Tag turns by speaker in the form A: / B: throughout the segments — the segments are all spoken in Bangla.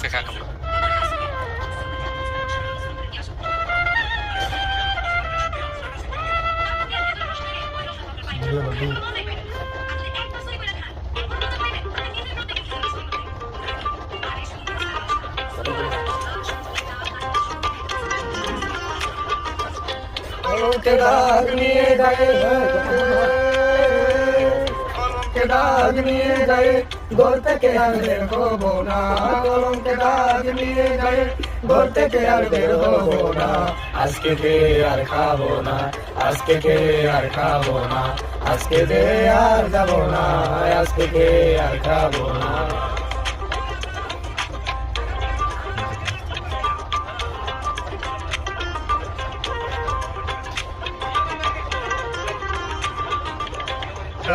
A: Fica com
B: के दाग निये जाए के दाग निये जाए ঘর থেকে আর বের হবো না কলঙ্কে দাগ নিয়ে যাই ঘর থেকে আর বের হবো না আজকে কে আর খাবো না আজকে কে আর খাবো না আজকে কে আর যাবো না আজকে কে আর খাবো না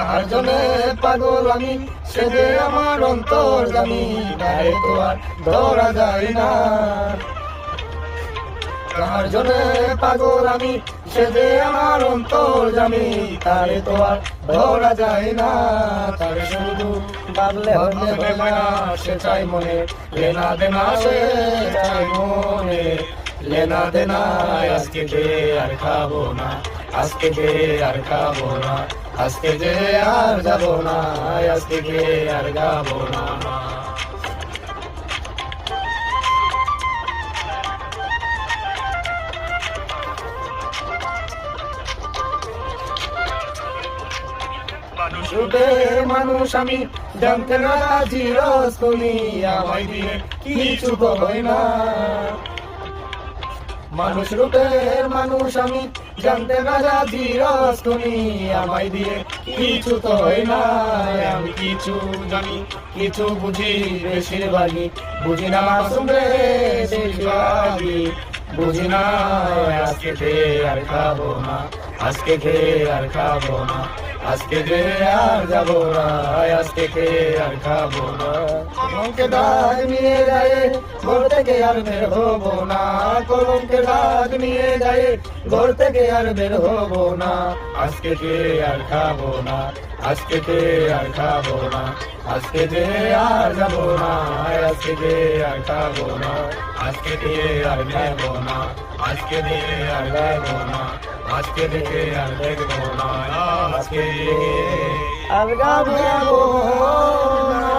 B: কার জন্যে পাগল আমি সে যে আমার অন্তর জানি তাই তো আর ধরা যায় না কার জন্যে পাগল আমি সে যে আমার অন্তর জানি তাই তো আর ধরা যায় না তার শুধু ভাবলে হবে না সে চাই মনে লেনা দেনা সে চাই মনে লেনা দেনা আজকে কে আর খাবো না আজকে কে আর খাবো না আজকে যে আর যাবো না আজকে কে আর যাবো না মানুষ আমি জানতে না চিরস্কুনি আমায় দিয়ে কিছু তো হয় না মানুষ রূপের মানুষ আমি জানতে না যাচ্ছি রস্তনি আমায় দিয়ে কিছু তো হয় না আমি কিছু জানি কিছু বুঝি বেশিরভাগই বুঝি না মাসুমরে বেশিরভাগই বুঝি না আজকে কে আর খাবো না আজকে কে আর খাবো না আজকে কে আর যাবো না আজকে কে আর খাবো না কলঙ্কে দাগ নিয়ে যায় ঘর থেকে আর বের হবো না কলঙ্কে দাগ নিয়ে যায় ঘর থেকে আর বের হবো না আজকে কে আর খাবো না আজকে কে আর খাবো না আজকে কে আর যাবো না আজকে কে আর খাবো না আজকে কে আর খাবো না আজকে কে আর খাবো না আজকে থেকে আর দেখবো না আজকে আর গাবো না